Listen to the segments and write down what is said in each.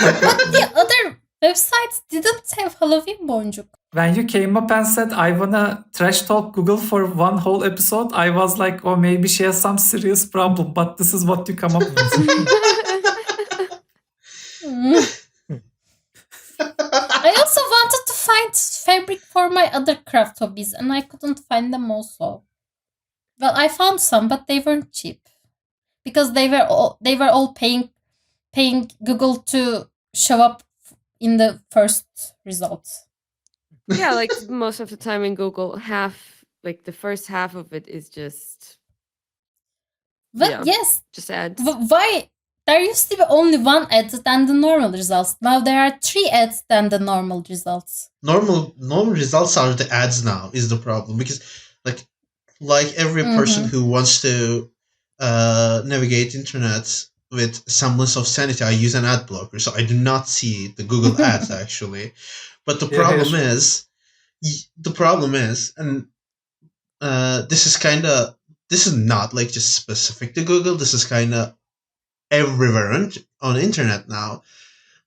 Like The other websites didn't have Halloween boncuk. when you came up and said, I wanna trash talk Google for one whole episode, I was like, oh, maybe she has some serious problem, but this is what you come up with. I also wanted to find fabric for my other craft hobbies, and I couldn't find them also. Well, I found some, but they weren't cheap because they were all paying Google to show up in the first results. Yeah, like most of the time in Google, the first half of it is just But yes, just ads. Why? There used to be only one ad than the normal results. Now there are 3 ads than the normal results. Normal results are the ads now is the problem, because like every person who wants to navigate internet with semblance of sanity, I use an ad blocker, so I do not see the Google ads actually. But the problem is, and this is not like just specific to Google. This is kind of everywhere on internet now,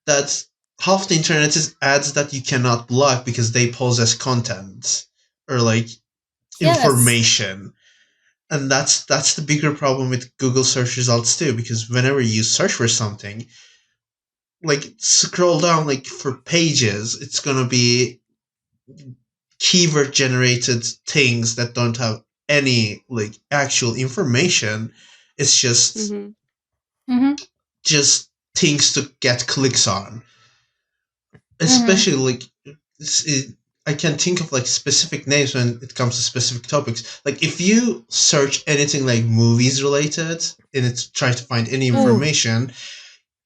that half the internet is ads that you cannot block because they pose as content or like information. And that's the bigger problem with Google search results too, because whenever you search for something, like scroll down like for pages, it's gonna be keyword generated things that don't have any like actual information. It's just just things to get clicks on. Especially like I can think of like specific names when it comes to specific topics. Like if you search anything like movies related and it's try to find any information,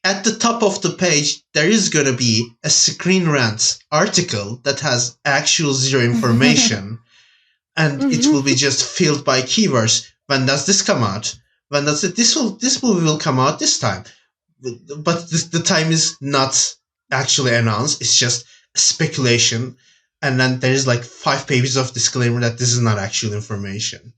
at the top of the page there is gonna be a Screen Rant article that has actual zero information, and it will be just filled by keywords. When does this come out? When does it? This movie will come out this time, but the time is not actually announced. It's just speculation. And then there's like 5 pages of disclaimer that this is not actual information.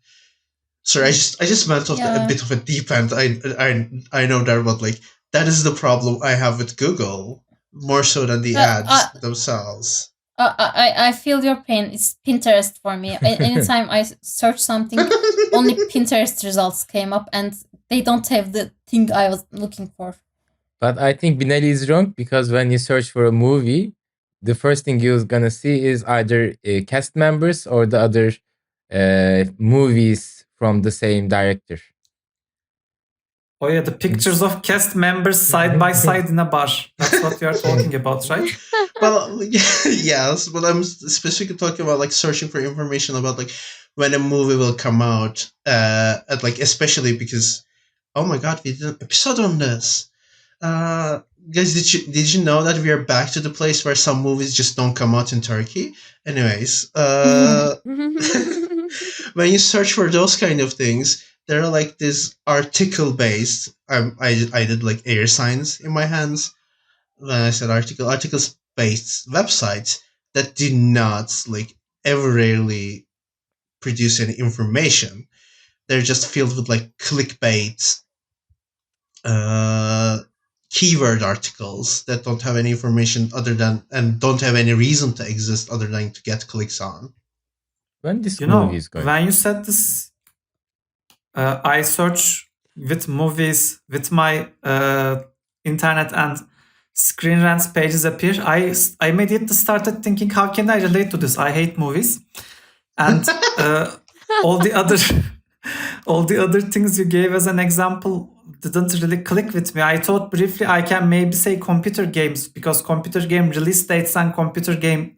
Sorry, I just went off a bit of a deep end. I know that, but like that is the problem I have with Google more so than the ads themselves. I feel your pain. It's Pinterest for me. Anytime I search something, only Pinterest results came up, and they don't have the thing I was looking for. But I think Binali is wrong, because when you search for a movie, the first thing you're gonna see is either cast members or the other movies from the same director. Oh yeah, the pictures of cast members side by side in a bar. That's what you are talking about, right? Well, yes, but I'm specifically talking about like searching for information about like when a movie will come out, at like especially because, oh my god, we did an episode on this. Guys, did you know that we are back to the place where some movies just don't come out in Turkey? Anyways, when you search for those kind of things, there are like this article based. I did like air signs in my hands when I said articles based websites that did not like ever really produce any information. They're just filled with like clickbait, keyword articles that don't have any information other than, and don't have any reason to exist other than to get clicks on. When this movie is going? When you said this, I search with movies with my internet and Screen Rant's pages appear. I immediately started thinking, how can I relate to this? I hate movies, and all the other things you gave as an example didn't really click with me. I thought briefly I can maybe say computer games, because computer game release dates and computer game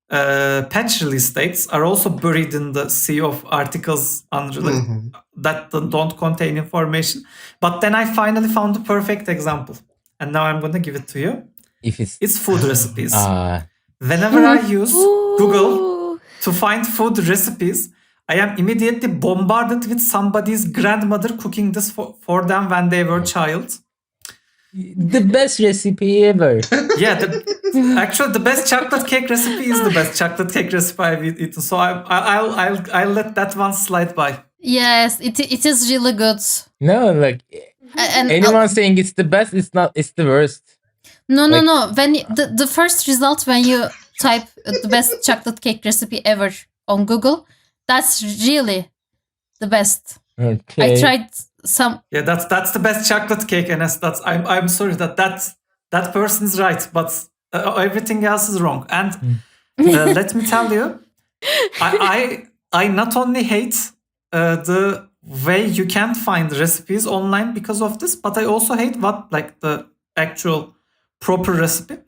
patch release dates are also buried in the sea of articles that don't contain information. But then I finally found the perfect example, and now I'm going to give it to you. It's food recipes. Whenever I use Google to find food recipes, I am immediately bombarded with somebody's grandmother cooking this for them when they were a child. The best recipe ever. Yeah, actually, the best chocolate cake recipe is the best chocolate cake recipe I've eaten. So I'll let that one slide by. Yes, it is really good. No, like anyone saying it's the best, it's not. It's the worst. No, Like- no. When the first result when you type the best chocolate cake recipe ever on Google, that's really the best. Okay. I tried some. Yeah, that's the best chocolate cake, and I'm sorry that person's right, but everything else is wrong. And let me tell you, I not only hate the way you can't find recipes online because of this, but I also hate what like the actual proper recipe.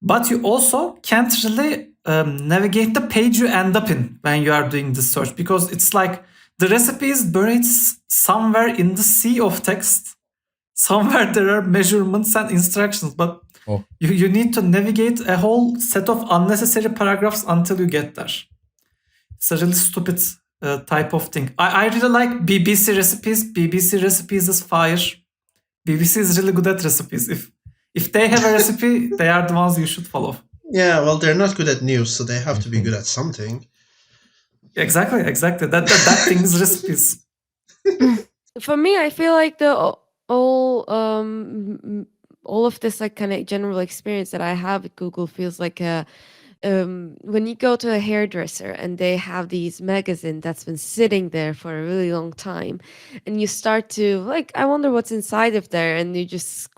But you also can't really navigate the page you end up in when you are doing this search, because it's like the recipe is buried somewhere in the sea of text. Somewhere there are measurements and instructions, but Oh. you need to navigate a whole set of unnecessary paragraphs until you get there. It's a really stupid type of thing. I really like BBC recipes. BBC recipes is fire. BBC is really good at recipes. If they have a recipe, they are the ones you should follow. Yeah, well, they're not good at news, so they have to be good at something. Exactly. That thing is recipes. For me, I feel like all of this like kind of general experience that I have with Google feels like a when you go to a hairdresser and they have these magazine that's been sitting there for a really long time, and you start to like, I wonder what's inside of there, and you just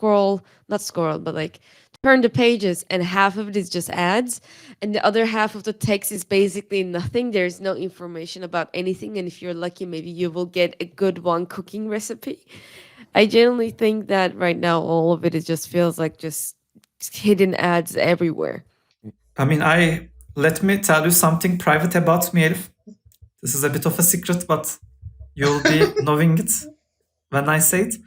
not scroll, but like turn the pages, and half of it is just ads, and the other half of the text is basically nothing. There's no information about anything, and if you're lucky, maybe you will get a good one cooking recipe. I genuinely think that right now all of it just feels like just hidden ads everywhere. I mean, let me tell you something private about me, Elif. This is a bit of a secret, but you'll be knowing it when I say it.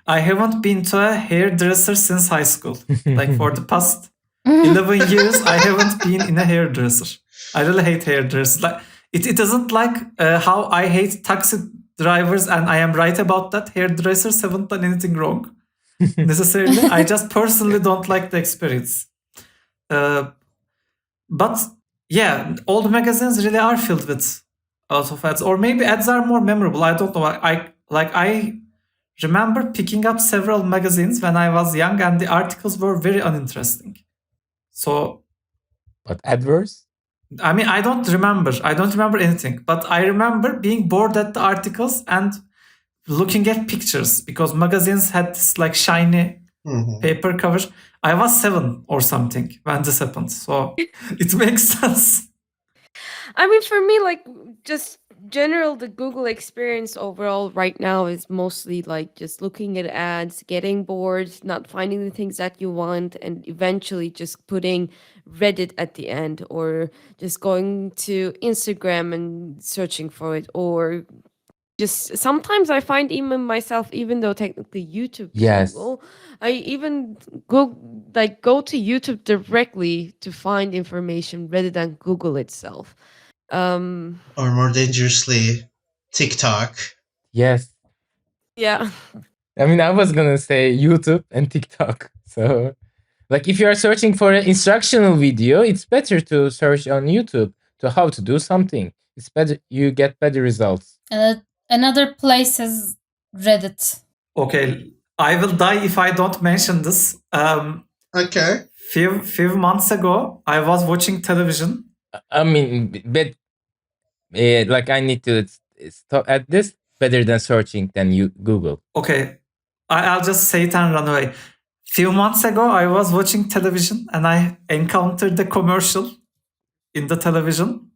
I haven't been to a hairdresser since high school. Like for the past 11 years, I haven't been in a hairdresser. I really hate hairdressers. Like it isn't like how I hate taxi drivers, and I am right about that. Hairdressers haven't done anything wrong necessarily. I just personally don't like the experience. But yeah, all the magazines really are filled with a lot of ads, or maybe ads are more memorable. I don't know. I remember picking up several magazines when I was young, and the articles were very uninteresting. So, But adverse? I mean, I don't remember anything, but I remember being bored at the articles and looking at pictures, because magazines had this like shiny paper cover. I was 7 or something when this happened, so it makes sense. I mean, for me, like, just general, the Google experience overall right now is mostly like just looking at ads, getting bored, not finding the things that you want, and eventually just putting Reddit at the end, or just going to Instagram and searching for it, or just sometimes I find even myself, even though technically YouTube is Yes. Google, I even go to YouTube directly to find information rather than Google itself. Or more dangerously, TikTok. Yes. Yeah. I mean, I was gonna say YouTube and TikTok. So, like, if you are searching for an instructional video, it's better to search on YouTube to how to do something. It's better, you get better results. Another place is Reddit. Okay, I will die if I don't mention this. Okay. Few months ago, I was watching television. I mean, but like, I need to stop at this better than searching than you Google. Okay, I'll just say it and run away. Few months ago, I was watching television and I encountered a commercial in the television.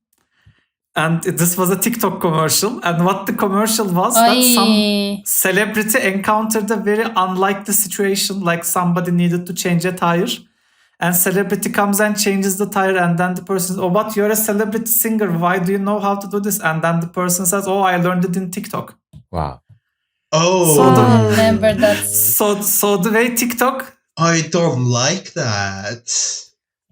And this was a TikTok commercial. And what the commercial was, that some Ay. celebrity encountered a very unlikely situation, like somebody needed to change a tire. And celebrity comes and changes the tire, and then the person says, oh, but you're a celebrity singer. Why do you know how to do this? And then the person says, oh, I learned it in TikTok. Wow. Oh. I remember that. So the way TikTok... I don't like that.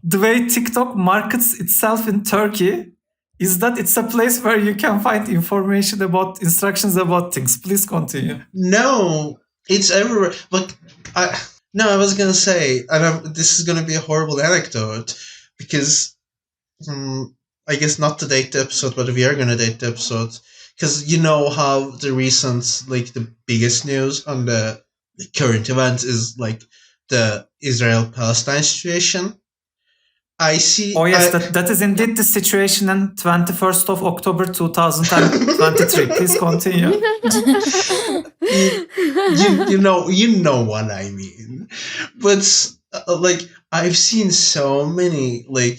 The way TikTok markets itself in Turkey is that it's a place where you can find information about instructions about things. Please continue. No, it's everywhere. Like, I was gonna say, and this is gonna be a horrible anecdote, because I guess not to date the episode, but we are gonna date the episode, because you know how the recent, like, the biggest news on the current events is like the Israel-Palestine situation. I see. Oh yes, that is indeed the situation in 21st of October 2023. Please continue. you know what I mean. But like I've seen so many like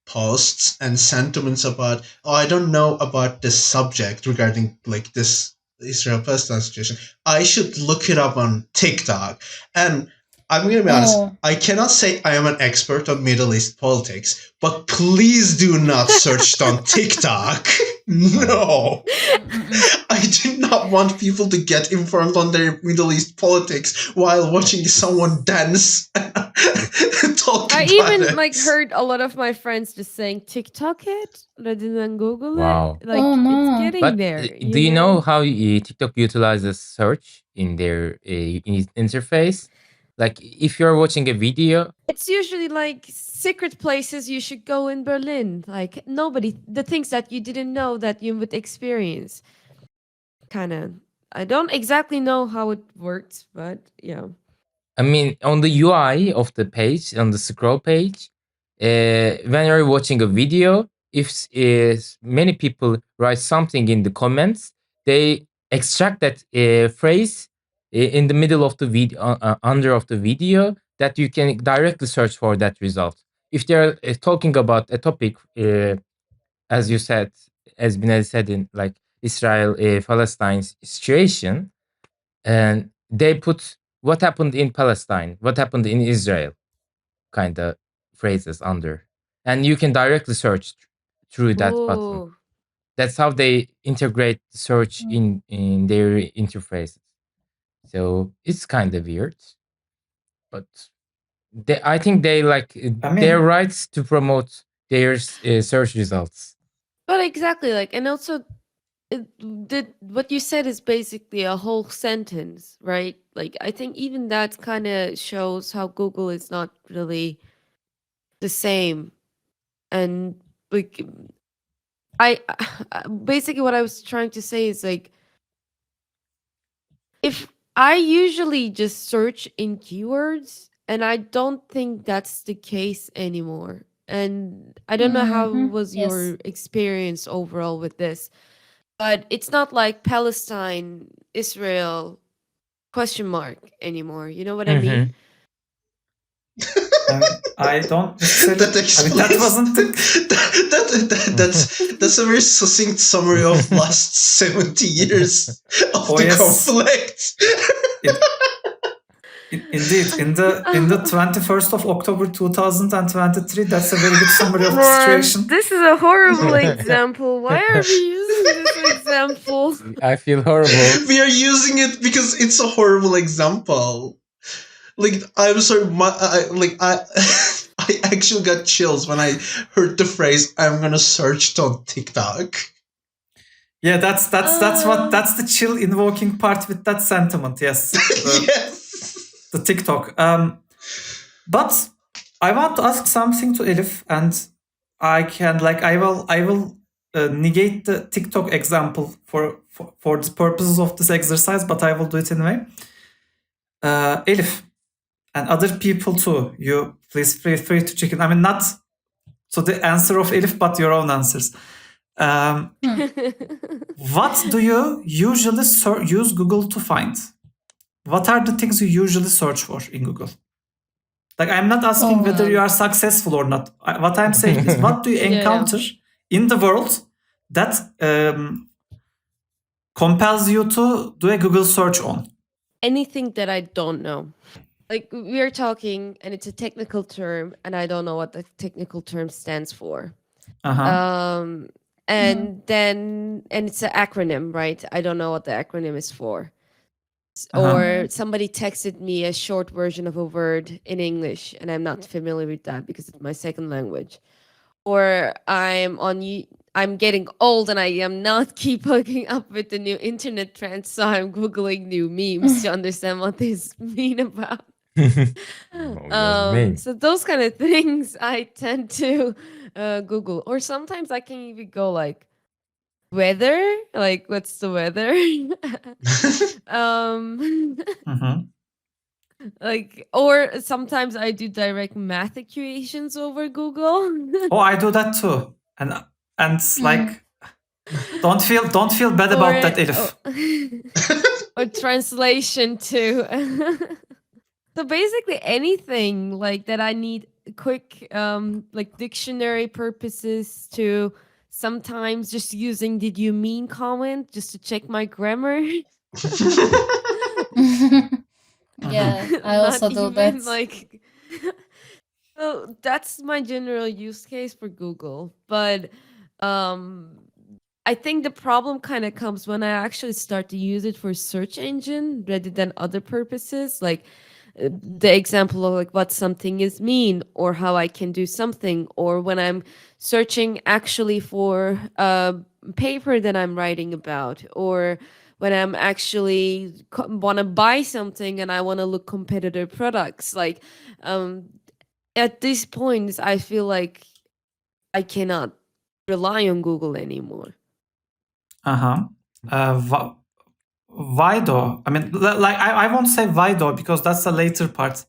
posts and sentiments about, oh, I don't know about this subject regarding like this Israel Palestine situation. I should look it up on TikTok. And I'm gonna be honest, Oh. I cannot say I am an expert on Middle East politics, but please do not search it on TikTok. No. I do not want people to get informed on their Middle East politics while watching someone dance and talk I about even it. like heard a lot of my friends just saying TikTok it rather than Google Wow. it. Like Oh, no. it's getting But there. do you know how TikTok utilizes search in their interface? Like if you're watching a video, It's usually like secret places you should go in Berlin. Like the things that you didn't know that you would experience. Kind of. I don't exactly know how it works, but yeah. I mean, on the UI of the page, on the scroll page, when you're watching a video, if many people write something in the comments, they extract that phrase in the middle of the video, under of the video, that you can directly search for that result. If they're talking about a topic, as you said, as Binali said, in like Israel Palestine situation, and they put what happened in Palestine, what happened in Israel, kind of phrases under, and you can directly search through that button. Oh. That's how they integrate search in their interfaces. So it's kind of weird, but I think they like their rights to promote their search results. But exactly, like, and also what you said is basically a whole sentence, right? Like, I think even that kind of shows how Google is not really the same. And like, I basically what I was trying to say is like, if I usually just search in keywords, and I don't think that's the case anymore. And I don't know how was Yes. your experience overall with this, but it's not like Palestine, Israel, question mark anymore. You know what I mean? I don't necessarily. That explains. That wasn't the. That's a very succinct summary of last 70 years of Oh, the yes. conflict. Indeed, in the 21st of October 2023, that's a very good summary of the situation. This is a horrible example. Why are we using this example? I feel horrible. We are using it because it's a horrible example. Like, I'm sorry, I actually got chills when I heard the phrase, I'm gonna search it on TikTok. Yeah, that's the chill invoking part with that sentiment. Yes. Yes. The TikTok. But I want to ask something to Elif, and I will negate the TikTok example for the purposes of this exercise, but I will do it anyway. Elif, and other people too. You please feel free to check in. I mean, not to the answer of Elif, but your own answers. What do you usually use Google to find? What are the things you usually search for in Google? Like, I'm not asking whether you are successful or not. What I'm saying is, what do you encounter in the world that compels you to do a Google search on? Anything that I don't know. Like, we are talking, and it's a technical term, and I don't know what the technical term stands for. And it's an acronym, right? I don't know what the acronym is for. Or somebody texted me a short version of a word in English, and I'm not familiar with that because it's my second language. Or I'm getting old and I am not keep hooking up with the new internet trends, so I'm googling new memes to understand what they mean about. So those kind of things I tend to Google. Or sometimes I can even go like weather, like what's the weather? Like, or sometimes I do direct math equations over Google. Oh, I do that too. And like, don't feel bad about that, Elif. Or translation too. So basically anything like that I need quick like dictionary purposes to sometimes just using did you mean comment just to check my grammar. Yeah, I Not also do even that. like so that's my general use case for Google. But I think the problem kind of comes when I actually start to use it for search engine rather than other purposes, like the example of like what something is mean or how I can do something, or when I'm searching actually for a paper that I'm writing about, or when I'm actually want to buy something and I want to look competitor products. Like at these points, I feel like I cannot rely on Google anymore. Why though? I mean, like I won't say why though, because that's the later part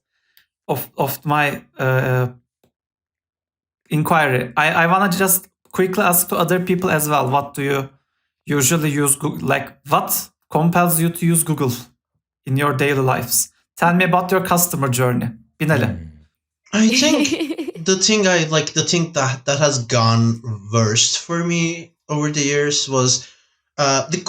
of my inquiry. I wanna just quickly ask to other people as well. What do you usually use Google? Like, what compels you to use Google in your daily lives? Tell me about your customer journey. Binali. I think the thing that has gone worst for me over the years was the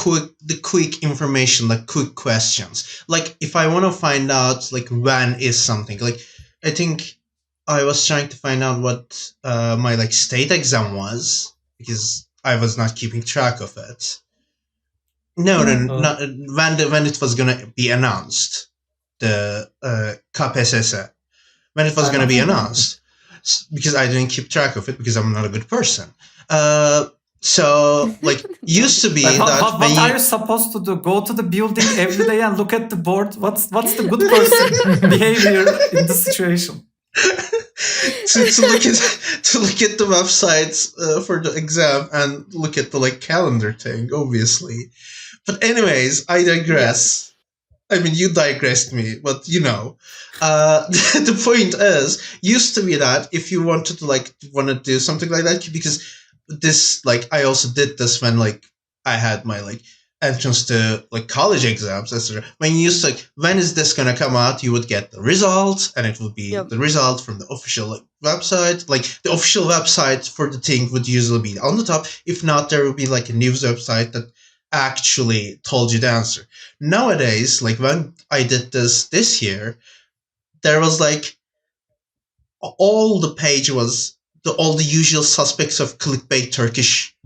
quick information, like quick questions. Like if I want to find out like when is something, like I think I was trying to find out what my like state exam was because I was not keeping track of it. No, not when it was gonna be announced, the KPSS, when it was going to be announced, because I didn't keep track of it because I'm not a good person. So like used to be Like, that what when are you supposed to do? Go to the building every day and look at the board? What's the good person behavior in this situation? to look at the websites for the exam and look at the like calendar thing, obviously. But anyways, I digress. I mean, you digressed me, but you know, the point is, used to be that if you wanted to want to do something like that, because this like I also did this when like I had my like entrance to like college exams, etc. When you used to like, when is this gonna come out? You would get the result, and it would be the result from the official like, website. Like the official website for the thing would usually be on the top. If not, there would be like a news website that actually told you the answer. Nowadays, like when I did this year, there was like all the page was all the usual suspects of clickbait Turkish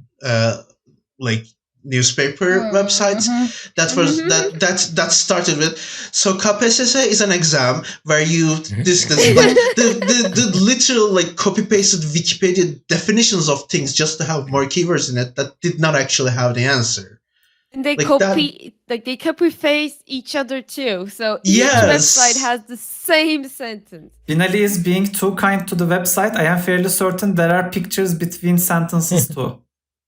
like newspaper websites. That started with, so KPSS is an exam where you this like the literal like copy pasted Wikipedia definitions of things just to have more keywords in it that did not actually have the answer. And they like they copy paste each other too. So each Yes. website has the same sentence. Binali is being too kind to the website. I am fairly certain there are pictures between sentences too.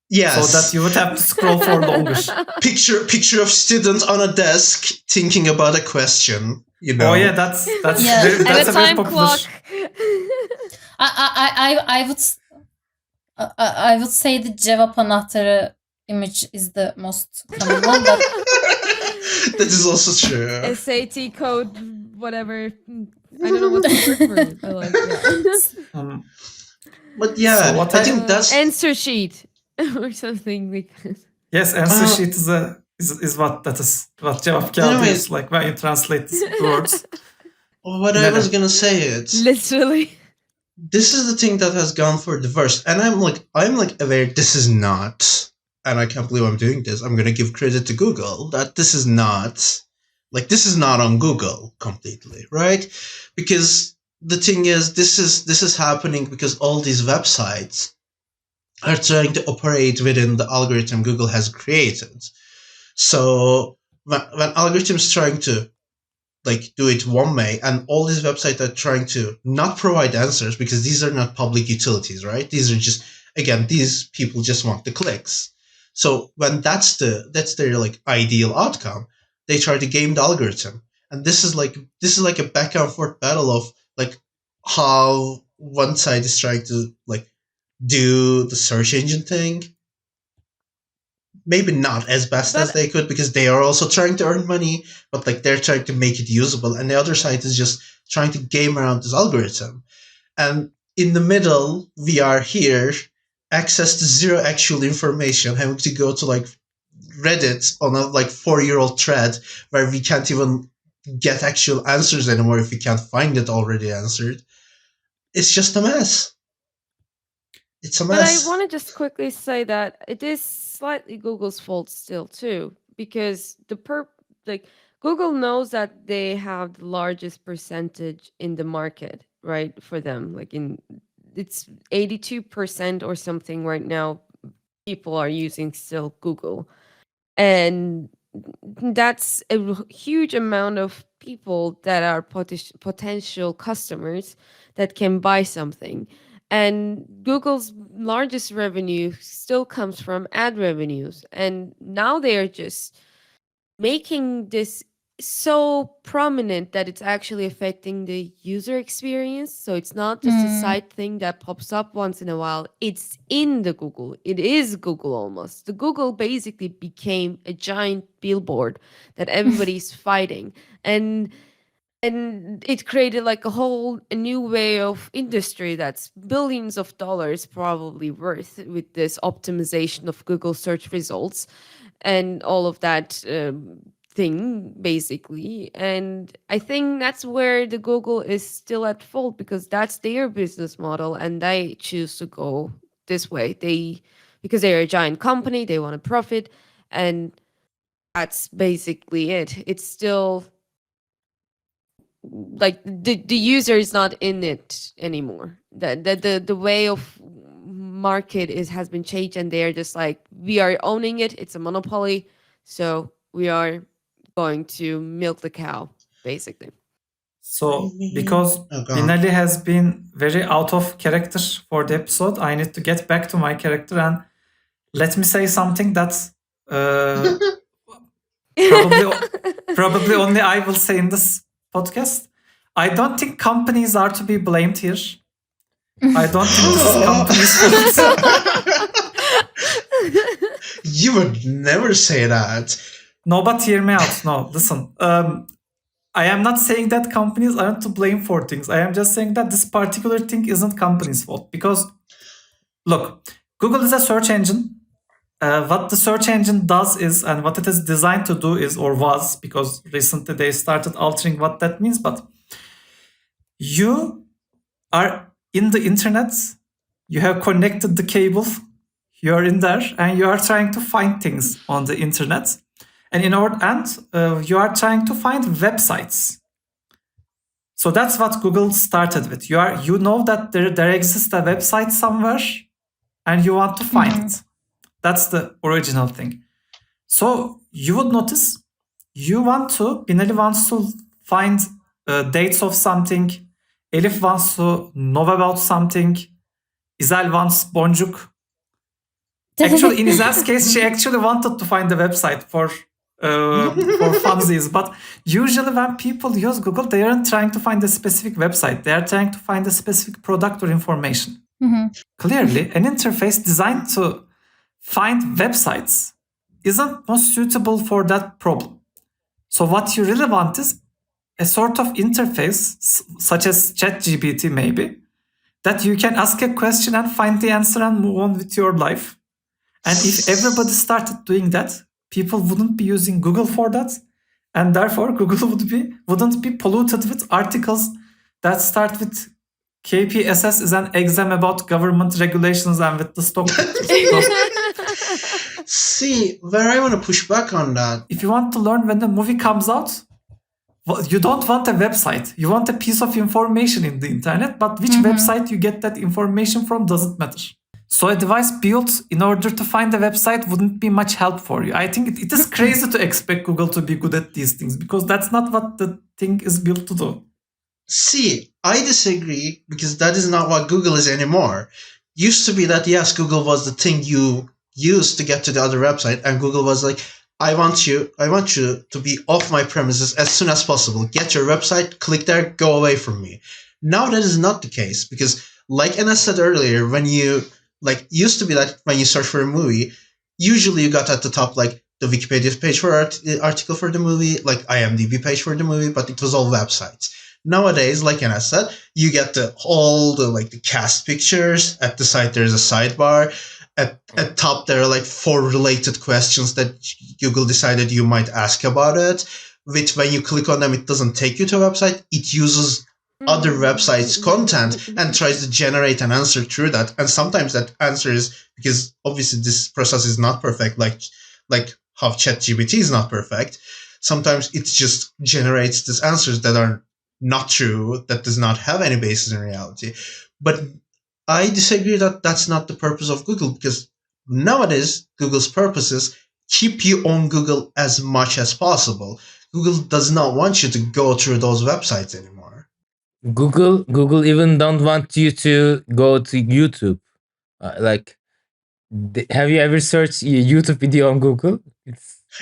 Yes. So that you would have to scroll for longer. Picture of students on a desk thinking about a question. You know. Oh yeah, that's Yeah. very, And that's a a very time popular. clock. I would say the cevap anahtarı image is the most common one. But That is also true. SAT code, whatever. I don't know what the word for it. I like that. But yeah, So what I think that's Answer sheet or something like that. Yes, answer sheet is what that is. What cevap kağıdı Anyway. is like when you translate the words. what I was gonna say. It Literally. this is the thing that has gone for the worst, and I'm like aware this is not, and I can't believe I'm doing this. I'm gonna give credit to Google that this is not on Google completely, right? Because the thing is, this is happening because all these websites are trying to operate within the algorithm Google has created. So when algorithms trying to like do it one way, and all these websites are trying to not provide answers because these are not public utilities, right? These are just, again, these people just want the clicks. So when that's their like ideal outcome, they try to game the algorithm, and this is like a back and forth battle of like how one side is trying to like do the search engine thing. Maybe not as best as But they could because they are also trying to earn money, but like they're trying to make it usable, and the other side is just trying to game around this algorithm. And in the middle, we are here, access to zero actual information, having to go to like Reddit on a like 4-year-old thread where we can't even get actual answers anymore if we can't find it already answered. It's just a mess. It's a But I mess. want to just quickly say that it is slightly Google's fault still too, because like Google knows that they have the largest percentage in the market, right? For them, like it's 82% or something right now. People are using still Google, and that's a huge amount of people that are potential customers that can buy something. And Google's largest revenue still comes from ad revenues, and now they are just making this so prominent that it's actually affecting the user experience. So it's not just a side thing that pops up once in a while. It's in the Google. It is Google almost. The Google basically became a giant billboard that everybody's fighting. And it created like a new way of industry that's billions of dollars probably worth with this optimization of Google search results and all of that thing basically. And I think that's where the Google is still at fault, because that's their business model and they choose to go this way. Because they're a giant company, they want to profit, and that's basically it. It's still like the user is not in it anymore. The way of market has been changed, and they're just like, we are owning it. It's a monopoly, so we are going to milk the cow, basically. So, because Oh, go on. Binali has been very out of character for the episode, I need to get back to my character and let me say something that probably only I will say in this podcast. I don't think companies are to be blamed here. I don't think this is companies' fault. You would never say that. No, but hear me out. No, listen. I am not saying that companies aren't to blame for things. I am just saying that this particular thing isn't companies' fault. Because, look, Google is a search engine. What the search engine does is, and what it is designed to do is, or was, because recently they started altering what that means, but you are in the internet, you have connected the cable, you're in there, and you are trying to find things on the internet. And you are trying to find websites. So that's what Google started with. You know that there exists a website somewhere, and you want to find it. That's the original thing. So you would notice Binali wants to find dates of something. Elif wants to know about something. Izel wants boncuk. Actually, in Izel's case, she actually wanted to find the website for funsies. But usually when people use Google, they aren't trying to find a specific website. They are trying to find a specific product or information. Clearly, an interface designed to find websites isn't most suitable for that problem. So what you really want is a sort of interface, such as ChatGPT maybe, that you can ask a question and find the answer and move on with your life. And if everybody started doing that, people wouldn't be using Google for that. And therefore, Google wouldn't be polluted with articles that start with KPSS is an exam about government regulations and with the stock pictures. See, where I want to push back on that. If you want to learn when the movie comes out, you don't want a website. You want a piece of information in the internet, but which website you get that information from doesn't matter. So a device built in order to find a website wouldn't be much help for you. I think it is crazy to expect Google to be good at these things because that's not what the thing is built to do. See, I disagree because that is not what Google is anymore. Used to be that, yes, Google was the thing you used to get to the other website, and Google was like, I want you to be off my premises as soon as possible. Get your website, click there, go away from me. Now that is not the case because, like Anna said earlier, when you used to be that when you search for a movie, usually you got at the top like the Wikipedia page for article for the movie, like IMDb page for the movie, but it was all websites. Nowadays, like Anna said, you get all the cast pictures. At the site, there's a sidebar. At top, there are like 4 related questions that Google decided you might ask about it. Which, when you click on them, it doesn't take you to a website. It uses other websites' content and tries to generate an answer through that. And sometimes that answer is, because obviously this process is not perfect, like how ChatGPT is not perfect. Sometimes it just generates these answers that are not true, that does not have any basis in reality. But I disagree that that's not the purpose of Google, because nowadays Google's purpose is keep you on Google as much as possible. Google does not want you to go through those websites anymore. Google even don't want you to go to YouTube. Have you ever searched a YouTube video on Google?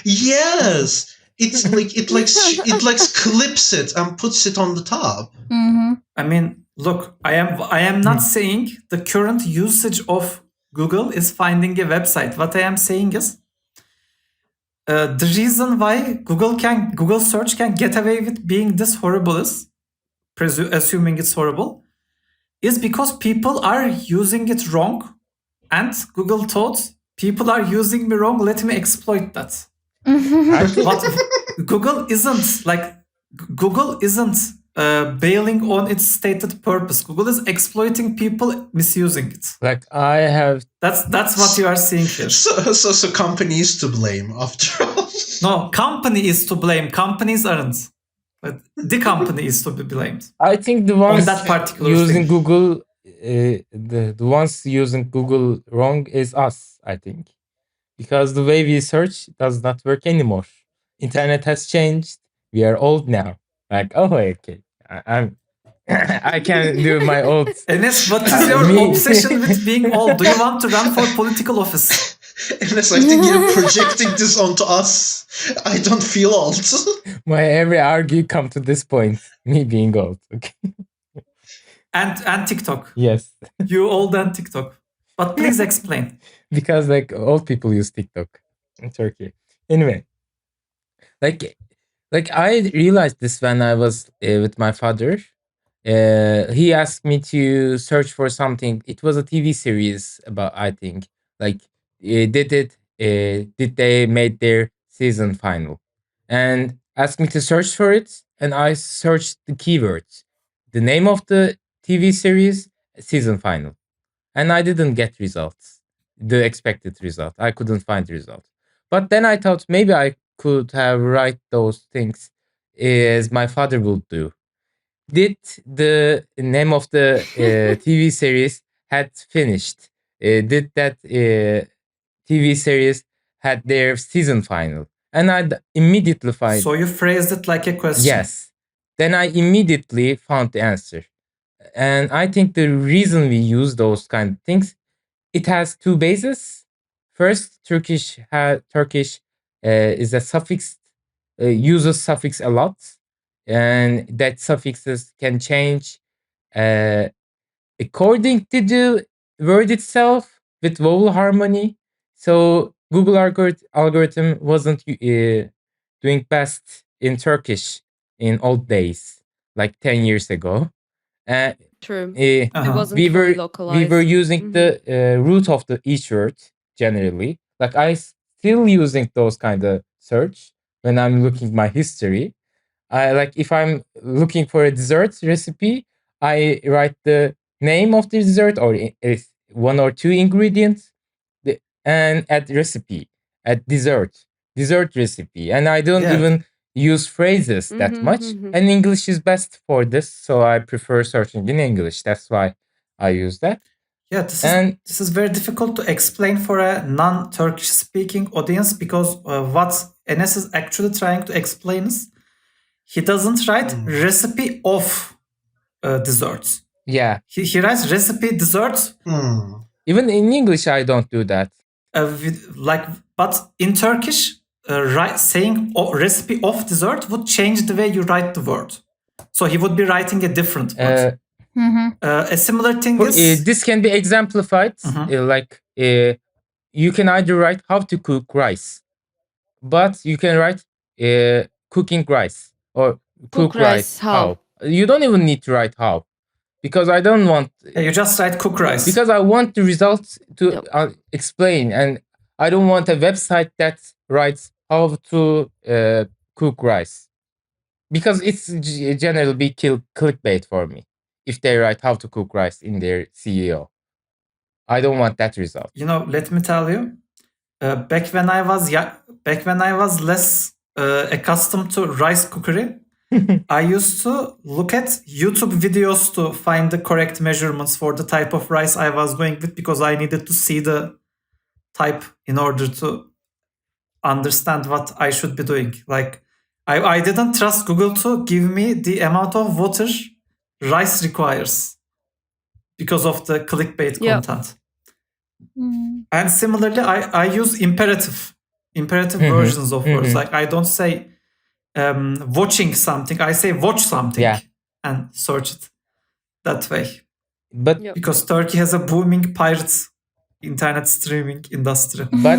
Yes, it's like it clips it and puts it on the top. Mm-hmm. I mean, look, I am not saying the current usage of Google is finding a website. What I am saying is the reason why Google search can get away with being this horrible is, assuming it's horrible, is because people are using it wrong, and Google thought people are using me wrong. Let me exploit that. What Google isn't bailing on its stated purpose. Google is exploiting people misusing it. Like I have That's what you are seeing here. So company is to blame after all. No, company is to blame. Companies aren't. But the company is to be blamed. I think the ones that particular using thing. Google, the ones using Google wrong is us, I think, because the way we search does not work anymore. Internet has changed. We are old now. Like, oh, okay, I'm. I can do my old. Enes, what is your Me. obsession with being old? Do you want to run for political office? Unless I think you're projecting this onto us. I don't feel old. My every argue come to this point. Me being old. Okay. And TikTok. Yes. You old and TikTok. But please explain. Because like old people use TikTok in Turkey. Anyway, like I realized this when I was with my father. He asked me to search for something. It was a TV series about, I think, like did they made their season final, and asked me to search for it, and I searched the keywords, the name of the TV series, season final, and I didn't get results, the expected result. I couldn't find the result. But then I thought maybe I could have write those things as my father would do. Did the name of the TV series had finished? Did that TV series had their season final? And I immediately find. So you phrased it like a question. Yes. Then I immediately found the answer. And I think the reason we use those kind of things, it has 2 bases. First, Turkish is a suffix, uses suffix a lot, and that suffixes can change according to the word itself with vowel harmony. So Google algorithm wasn't doing best in Turkish in old days, like 10 years ago. True. It wasn't we fully were localized. using the root of each word generally. Like I still using those kind of search when I'm looking my history. If I'm looking for a dessert recipe, I write the name of the dessert or 1 or 2 ingredients, and add recipe, add dessert recipe, and I don't even use phrases that much. And English is best for this, so I prefer searching in English. That's why I use that. Yeah, this is very difficult to explain for a non-Turkish speaking audience, because what Enes is actually trying to explain is he doesn't write recipe of desserts. Yeah. He writes recipe dessert. Even in English, I don't do that. But in Turkish, saying recipe of dessert would change the way you write the word. So he would be writing a different word. A similar thing is this can be exemplified like you can either write how to cook rice, but you can write cooking rice or cook rice how. You don't even need to write how, because I don't want. You just write cook rice. Because I want the results to explain, and I don't want a website that writes how to cook rice, because it's generally be clickbait for me if they write how to cook rice in their CEO. I don't want that result. Let me tell you, back when I was less accustomed to rice cookery, I used to look at YouTube videos to find the correct measurements for the type of rice I was going with, because I needed to see the type in order to understand what I should be doing. Like, I didn't trust Google to give me the amount of water rice requires because of the clickbait content. And similarly, I use imperative versions of words. Like, I don't say watching something, I say watch something and search it that way. But because Turkey has a booming pirate internet streaming industry. But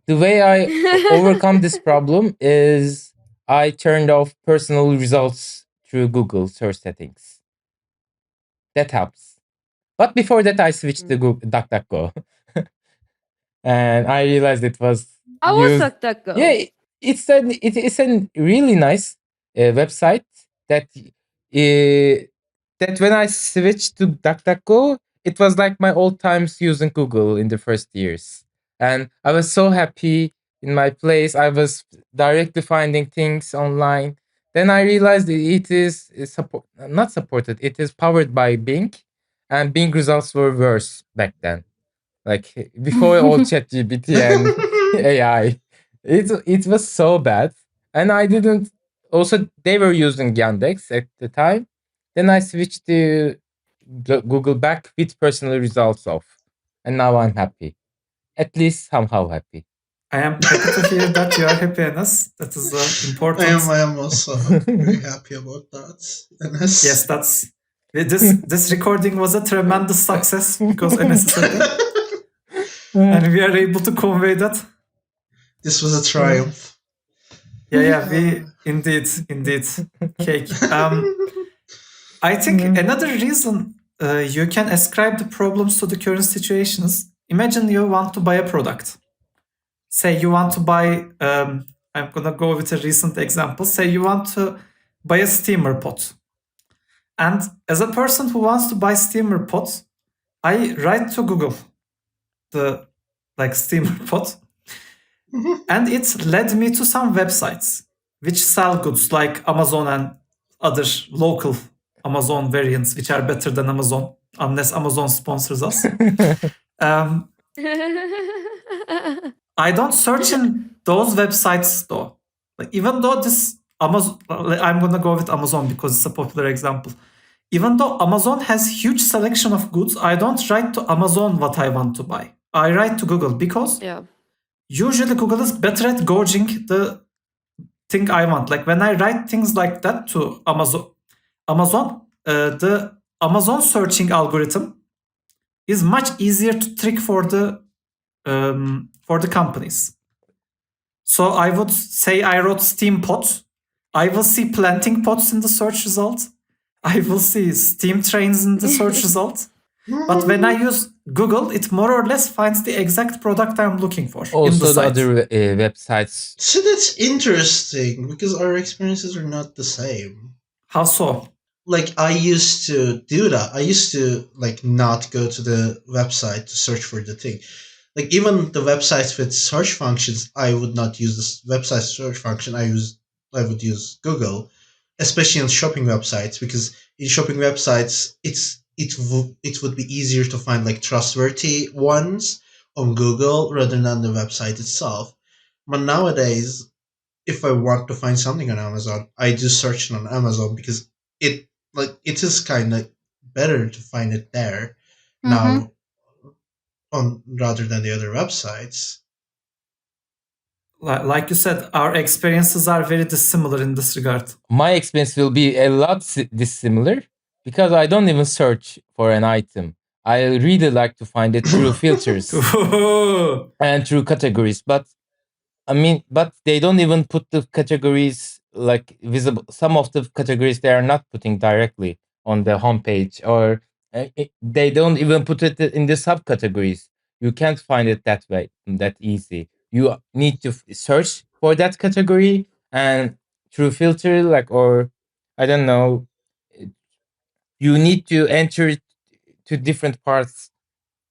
the way I overcome this problem is I turned off personal results through Google search settings. That helps. But before that, I switched to Google DuckDuckGo. And I realized it was I was DuckDuckGo. Yeah, it's a really nice website that when I switched to DuckDuckGo, it was like my old times using Google in the first years. And I was so happy in my place. I was directly finding things online. Then I realized it is not supported. It is powered by Bing, and Bing results were worse back then. Like before all ChatGPT and AI. It was so bad. And I didn't also they were using Yandex at the time. Then I switched to Google back with personal results off. And now I'm happy. At least somehow happy. I am happy to hear that you are happy, Enes. That is important. I am also very happy about that. Enes. Yes, this recording was a tremendous success because Enes is happy. And we are able to convey that. This was a triumph. Yeah, we indeed cake. I think another reason you can ascribe the problems to the current situations. Imagine you want to buy a product. Say you want to buy. I'm gonna go with a recent example. Say you want to buy a steamer pot, and as a person who wants to buy steamer pot, I write to Google the steamer pot, and it led me to some websites which sell goods like Amazon and other local Amazon variants, which are better than Amazon, unless Amazon sponsors us. I don't search in those websites though. Even though this Amazon, I'm gonna go with Amazon because it's a popular example. Even though Amazon has huge selection of goods, I don't write to Amazon what I want to buy. I write to Google because usually Google is better at gauging the thing I want. Like when I write things like that to Amazon, the Amazon searching algorithm is much easier to trick for the companies. So I would say I wrote steam pot. I will see planting pots in the search result. I will see steam trains in the search result. But when I use Google, it more or less finds the exact product I'm looking for. Also, the other websites. So that's interesting because our experiences are not the same. How so? Like I used to do that. I used to not go to the website to search for the thing. Like even the websites with search functions, I would not use the website search function. I would use Google, especially on shopping websites, because in shopping websites, it would be easier to find trustworthy ones on Google rather than the website itself. But nowadays, if I want to find something on Amazon, I do search it on Amazon because it is kind of better to find it there now rather than the other websites. like you said, our experiences are very dissimilar in this regard. My experience will be a lot dissimilar because I don't even search for an item. I really like to find it through filters and through categories. But I mean, but they don't even put the categories like visible. Some of the categories they are not putting directly on the homepage, or they don't even put it in the subcategories. You can't find it that way, that easy. You need to search for that category and through filter, like, or I don't know, you need to enter it to different parts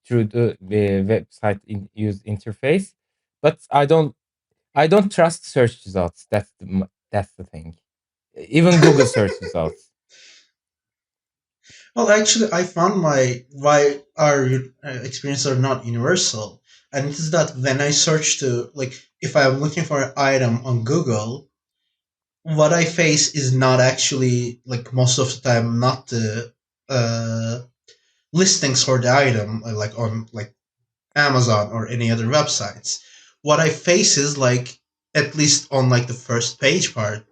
through the website use interface. But I don't trust search results. That's the thing. Even Google search results. Well, actually, I found why our experiences are not universal, and it is that when I search to, like, if I'm looking for an item on Google, what I face is not actually, like, most of the time, not the listings for the item, like on like Amazon or any other websites. What I face is, like, at least on like the first page part,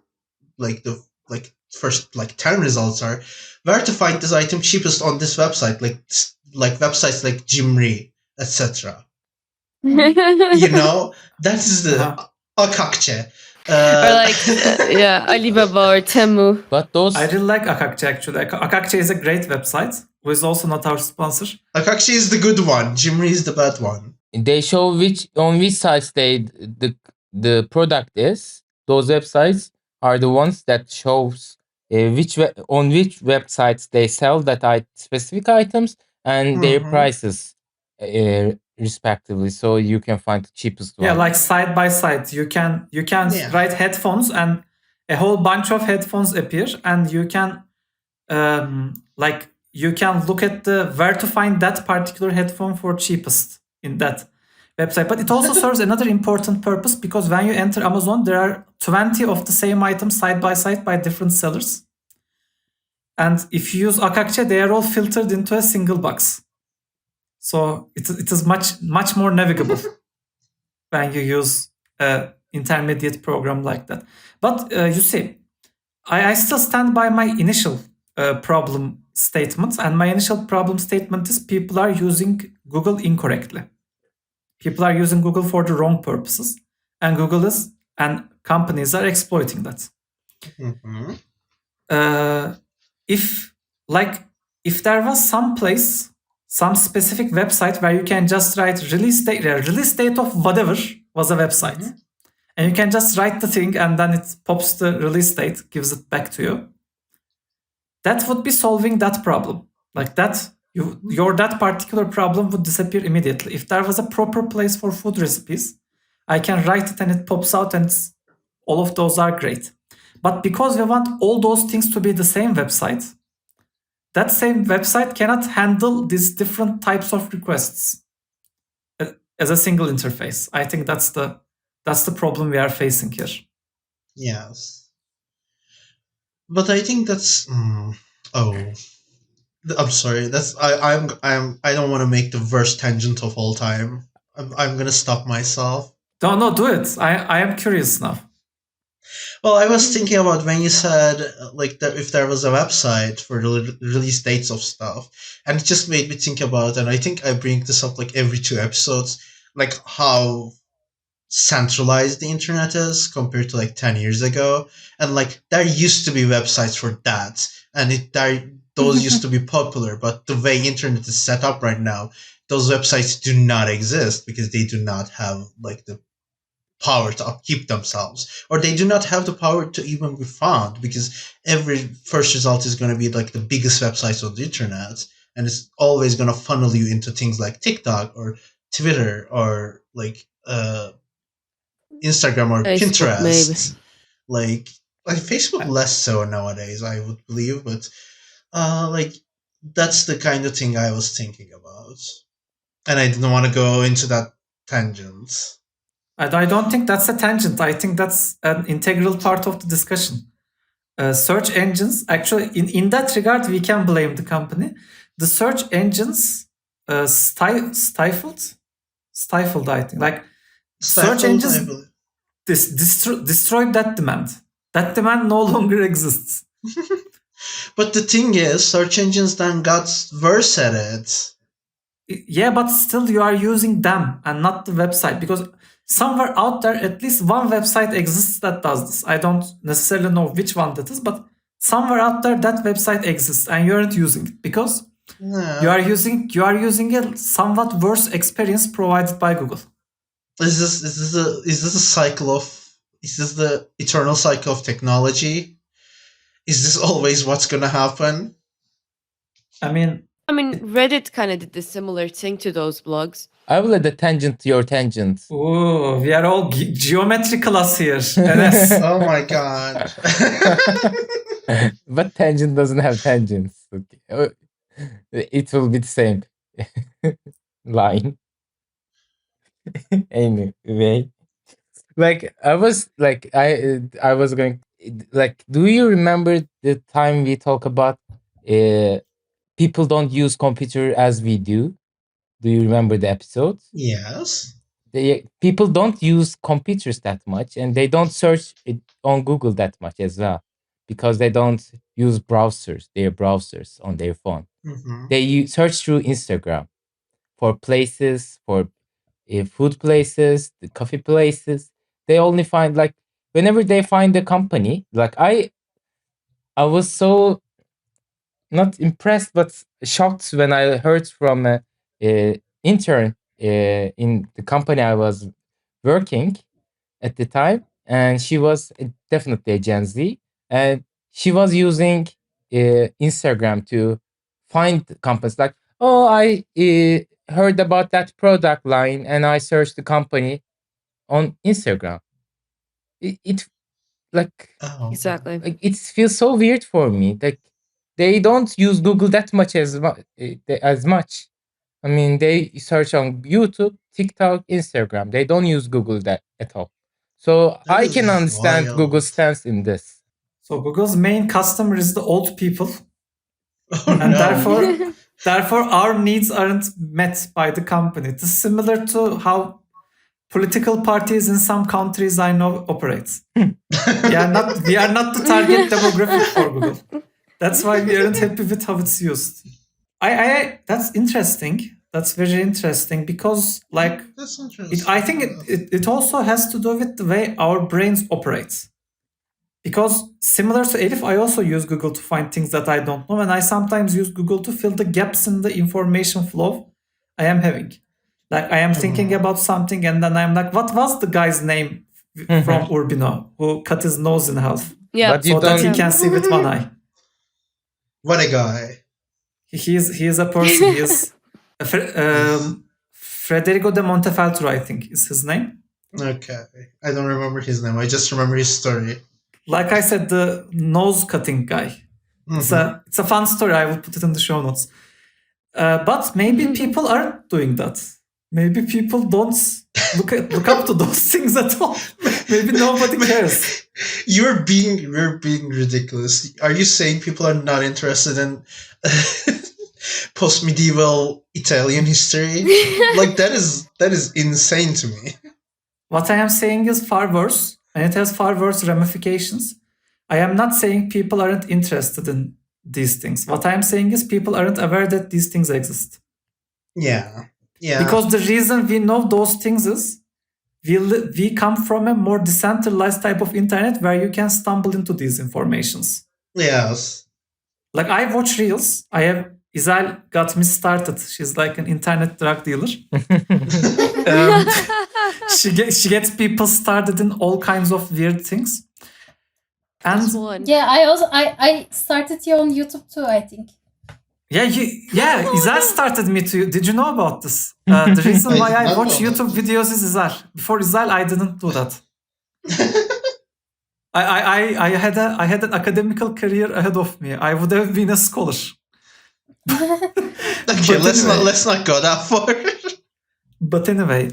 like the like first like 10 results are where to find this item cheapest on this website, like websites like Jimri, etc. You know, that is the Akakçe. Or like yeah, Alibaba or Temu. But those I really like Akakçe actually. Akakçe is a great website, who is also not our sponsor. Akakçe is the good one. Jimri is the bad one. they show on which sites the product is. Those websites are the ones that shows on which websites they sell that specific items and their Mhm. prices respectively, so you can find the cheapest one. Yeah, like side by side, you can Yeah. write headphones and a whole bunch of headphones appear, and you can you can look at where to find that particular headphone for cheapest in that website. But it also serves another important purpose, because when you enter Amazon, there are 20 of the same items side by side by different sellers. And if you use Akakçe, they are all filtered into a single box. So it is much more navigable when you use an intermediate program like that. But you see, I still stand by my initial problem statement. And my initial problem statement is people are using Google incorrectly. People are using Google for the wrong purposes. And and companies are exploiting that. Mhm. If there was some specific website where you can just write release date of whatever was a website, and you can just write the thing and then it pops the release date, gives it back to you, that would be solving that problem. Like that, that particular problem would disappear immediately. If there was a proper place for food recipes, I can write it and it pops out, and all of those are great. But because we want all those things to be the same website, that same website cannot handle these different types of requests as a single interface. I think that's the problem we are facing here. Yes. But I think that's I'm sorry. I don't want to make the worst tangent of all time. I'm gonna stop myself. No, do it. I am curious now. Well, I was thinking about when you said like that if there was a website for the release dates of stuff, and it just made me think about. And I think I bring this up like every 2 episodes, like how centralized the internet is compared to like 10 years ago, and like there used to be websites for that, and those used to be popular, but the way internet is set up right now, those websites do not exist because they do not have like the power to upkeep themselves, or they do not have the power to even be found, because every first result is going to be like the biggest websites on the internet, and it's always going to funnel you into things like TikTok or Twitter or like Instagram or Facebook, Pinterest. maybe. Like Facebook less so nowadays, I would believe, but like that's the kind of thing I was thinking about, and I didn't want to go into that tangent. I don't think that's a tangent. I think that's an integral part of the discussion. Search engines, actually, in that regard, we can blame the company. The search engines stifled, I think. Like search engines, destroyed that demand. That demand no longer exists. But the thing is, search engines then got worse at it. Yeah, but still you are using them and not the website, because somewhere out there at least one website exists that does this. I don't necessarily know which one that is, but somewhere out there that website exists and you aren't using it because No. you are using a somewhat worse experience provided by Google. Is this a cycle of? Is this the eternal cycle of technology? Is this always what's gonna happen? I mean, Reddit kind of did the similar thing to those blogs. I will add a tangent to your tangent. ooh, we are all geometry class here. Enes. Oh my god. But tangent doesn't have tangents. Okay. It will be the same line. Anyway, like I was going like, do you remember the time we talk about people don't use computer as we do? Do you remember the episode? Yes. People don't use computers that much, and they don't search it on Google that much as well, because they don't use their browsers on their phone. Mm-hmm. They search through Instagram for places, for food places, the coffee places. They only find, like, whenever they find a company, like I was so not impressed but shocked when I heard from a intern in the company I was working at the time, and she was definitely a Gen Z, and she was using Instagram to find companies. Like, oh, I heard about that product line, and I searched the company on Instagram. It like Oh. Exactly. like it feels so weird for me. Like, they don't use Google that much as much. I mean, they search on YouTube, TikTok, Instagram. They don't use Google that at all. So That I is can understand wild. Google's stance in this. So Google's main customer is the old people, Oh and no. therefore our needs aren't met by the company. It is similar to how political parties in some countries I know operate. We are not the target demographic for Google. That's why we aren't happy with how it's used. I that's interesting. That's very interesting because, like, That's interesting. I think it also has to do with the way our brains operate. Because similar to Elif, I also use Google to find things that I don't know, and I sometimes use Google to fill the gaps in the information flow I am having. Like, I am thinking about something, and then I'm like, what was the guy's name from Urbino who cut his nose in half Yeah. But you so that he don't- can see with one eye? What a guy. He is a person. He is Federico de Montefeltro, I think is his name. Okay. I don't remember his name. I just remember his story. Like I said, the nose cutting guy. It's a fun story. I will put it in the show notes. But maybe people aren't doing that. Maybe people don't look up to those things at all. Maybe nobody cares. You're being ridiculous. Are you saying people are not interested in post-medieval Italian history? Like, that is insane to me. What I am saying is far worse, and it has far worse ramifications. I am not saying people aren't interested in these things. What I am saying is people aren't aware that these things exist. Yeah. Because the reason we know those things is we come from a more decentralized type of internet where you can stumble into these informations. Yes. Like, I watch reels. Isal got me started. She's like an internet drug dealer. She gets people started in all kinds of weird things. And That's one. Yeah, I started you on YouTube too, I think. Isal started me to. Did you know about this? The reason why I watch YouTube videos is Isal. Before Isal, I didn't do that. I had an academical career ahead of me. I would have been a scholar. Okay, let's not go that far. But anyway,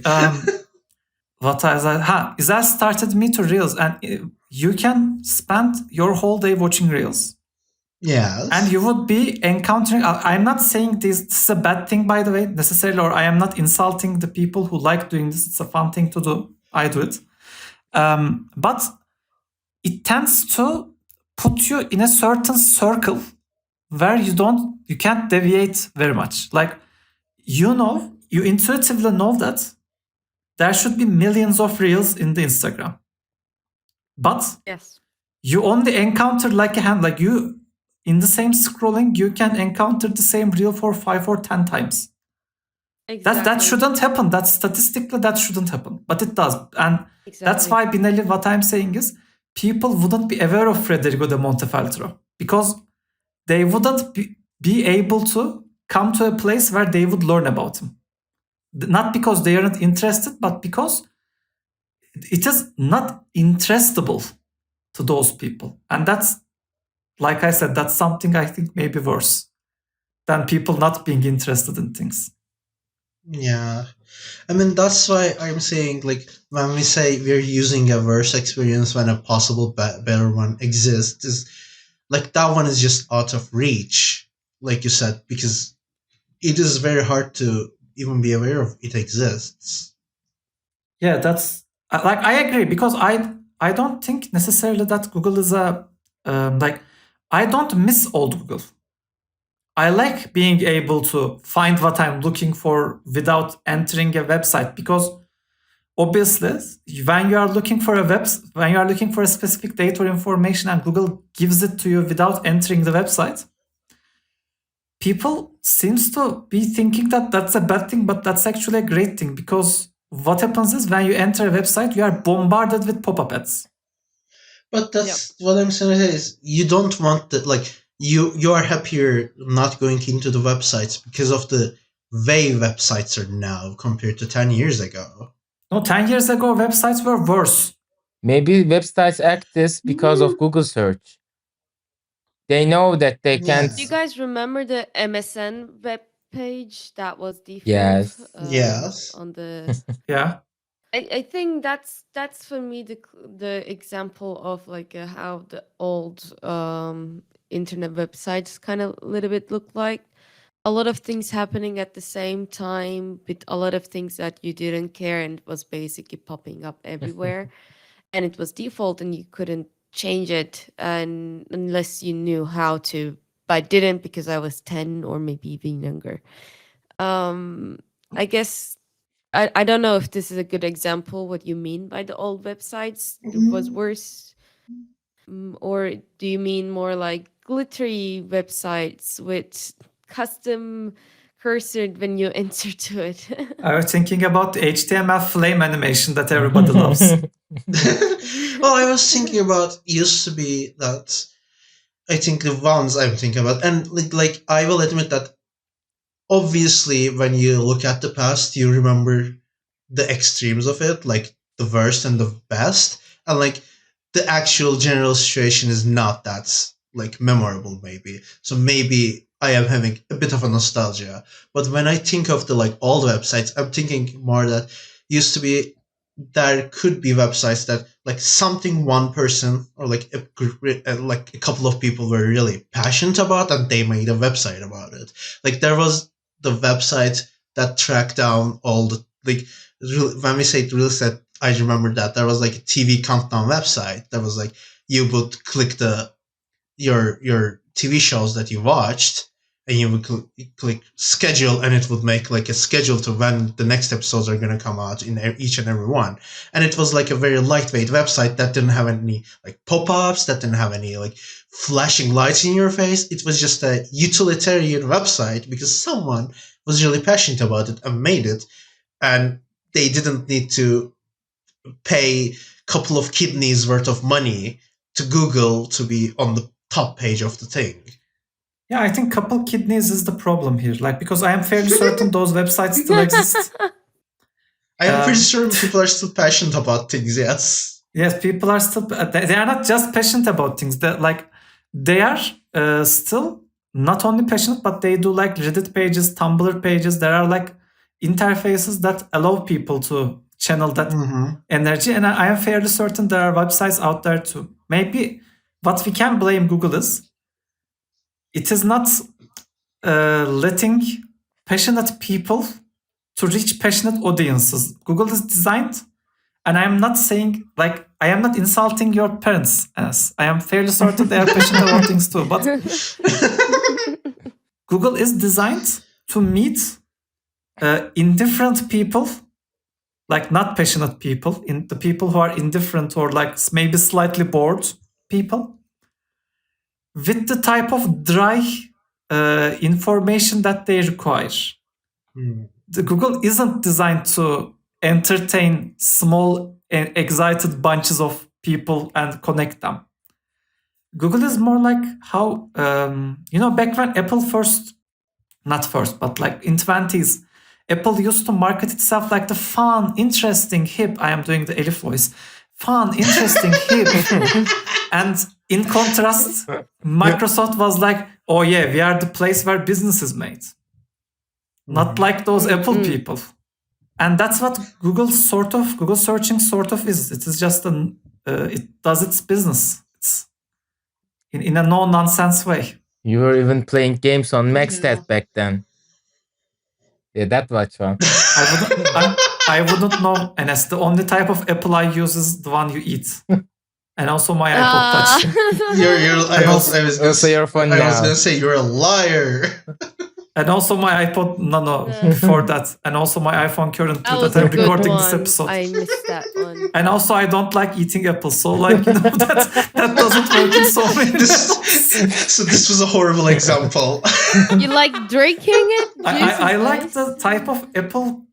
what was I? Isal started me to reels, and you can spend your whole day watching reels. Yes. And you would be encountering. I'm not saying this is a bad thing, by the way, necessarily, or I am not insulting the people who like doing this. It's a fun thing to do. I do it. But it tends to put you in a certain circle where you can't deviate very much. Like, you intuitively know that there should be millions of reels in the Instagram, but Yes. you only encounter like a hand, like you in the same scrolling, you can encounter the same reel for 5 or 10 times. Exactly. That shouldn't happen. That statistically that shouldn't happen, but it does. And that's why, Binali, what I'm saying is people wouldn't be aware of Federico de Montefeltro because they wouldn't be able to come to a place where they would learn about him. Not because they aren't interested, but because it is not interestable to those people. And that's, like I said, that's something I think may be worse than people not being interested in things. Yeah. I mean, that's why I'm saying, like, when we say we're using a worse experience when a possible better one exists, is like that one is just out of reach, like you said, because it is very hard to even be aware of it exists. Yeah, that's like I agree because I don't think necessarily that Google is a like I don't miss old Google. I like being able to find what I'm looking for without entering a website because obviously when you are looking for when you are looking for a specific data or information and Google gives it to you without entering the website, people seems to be thinking that that's a bad thing, but that's actually a great thing because what happens is when you enter a website, you are bombarded with pop-up ads. But that's what I'm saying is you don't want that, like, you are happier not going into the websites because of the way websites are now compared to 10 years ago. No, 10 years ago, websites were worse. Maybe websites act this because of Google search. They know that they can't. Do you guys remember the MSN web page that was default? Yes. Yes. On the Yeah. I think that's for me the example of like how the old internet websites kind of a little bit look like. A lot of things happening at the same time with a lot of things that you didn't care and it was basically popping up everywhere. And it was default and you couldn't change it and unless you knew how to. But I didn't because I was 10 or maybe even younger. I guess I don't know if this is a good example what you mean by the old websites was worse. Or do you mean more like glittery websites with custom cursor when you enter to it? I was thinking about the HTML flame animation that everybody loves. Well, I was thinking about used to be that I think the ones I'm thinking about, and like I will admit that obviously when you look at the past, you remember the extremes of it, like the worst and the best, and like the actual general situation is not that like memorable, maybe. So maybe I am having a bit of a nostalgia. But when I think of the like old websites, I'm thinking more that used to be there could be websites that like something one person or like like a couple of people were really passionate about and they made a website about it. Like there was the website that tracked down all the like when we say real estate, I remember that there was like a TV countdown website that was like you would click your TV shows that you watched and you would click schedule and it would make like a schedule to when the next episodes are going to come out in each and every one. And it was like a very lightweight website that didn't have any like pop-ups, that didn't have any like flashing lights in your face. It was just a utilitarian website because someone was really passionate about it and made it, and they didn't need to pay a couple of kidneys worth of money to Google to be on the top page of the thing. Yeah, I think couple kidneys is the problem here. Like, because I am fairly certain those websites still exist. I am pretty sure people are still passionate about things, yes. Yes, people are still, they are not just passionate about things. They are still not only passionate, but they do like Reddit pages, Tumblr pages. There are like interfaces that allow people to channel that energy. And I am fairly certain there are websites out there too. Maybe what we can blame Google is, it is not letting passionate people to reach passionate audiences. Google is designed And I'm not saying, like, I am not insulting your parents, as I am fairly certain they are passionate about things too. But Google is designed to meet indifferent people, like not passionate people, in the people who are indifferent or like maybe slightly bored people, with the type of dry information that they require. The Google isn't designed to entertain small excited bunches of people and connect them. Google is more like how back when Apple but like in 20s, Apple used to market itself like the fun, interesting, hip. I am doing the Elif voice. Fun, interesting, hip. And in contrast, Microsoft was like, oh yeah, we are the place where business is made. Not like those Apple people. And that's what Google searching sort of is. It is just it does its business. It's in a no-nonsense way. You were even playing games on Maxstat back then. Yeah, that was fun. I wouldn't know. And as the only type of apple I use is the one you eat. And also my iPod Touch. I was gonna say you're a liar. And also my iPod Nano before that. And also my iPhone current that I'm recording this episode. I missed that one. And also I don't like eating apples. So like, that doesn't work in so many So this was a horrible example. You like drinking it? I like the type of apple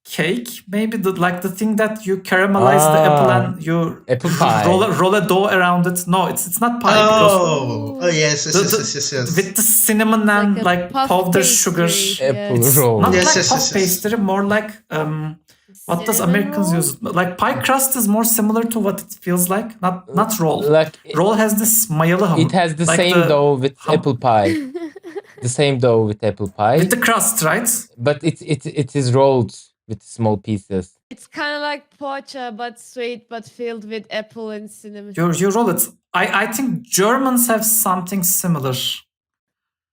cake, maybe the thing that you caramelize the apple and you apple pie. roll a dough around it. No, it's not pie. Yes. With the cinnamon and like powdered sugar. Apple roll. Not like puff pastry, more like what does Americans use? Like pie crust is more similar to what it feels like. Not roll. Like roll has this mayalı hamur. It has the like same dough with apple pie. The same dough with apple pie. With the crust, right? But it is rolled with small pieces. It's kind of like pocha, but sweet, but filled with apple and cinnamon. You roll it. I think Germans have something similar.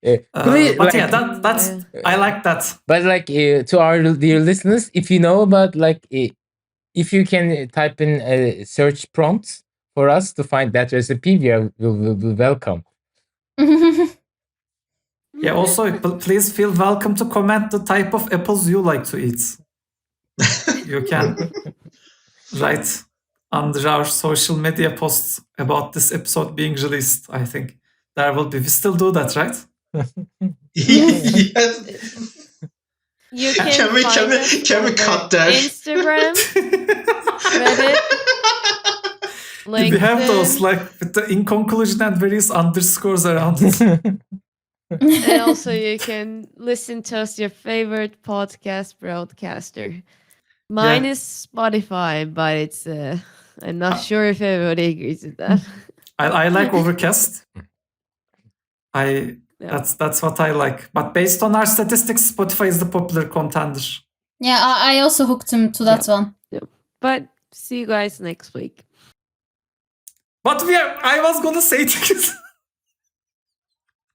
But yeah, that's I like that. But like to our dear listeners, if you know about like if you can type in a search prompts for us to find that recipe, we'll be welcome. Yeah. Also, please feel welcome to comment the type of apples you like to eat. You can write under our social media posts about this episode being released. I think there will be. We still do that, right? Yes. You Can we cut that? Instagram, Reddit, LinkedIn. We have those like with the Inconclusion and various underscores around it. And also you can listen to us, your favorite podcast broadcaster. Mine is Spotify, but it's I'm not sure if everybody agrees with that. I like Overcast. That's what I like. But based on our statistics, Spotify is the popular contender. Yeah, I also hooked him to that one. But see you guys next week. But I was gonna say things.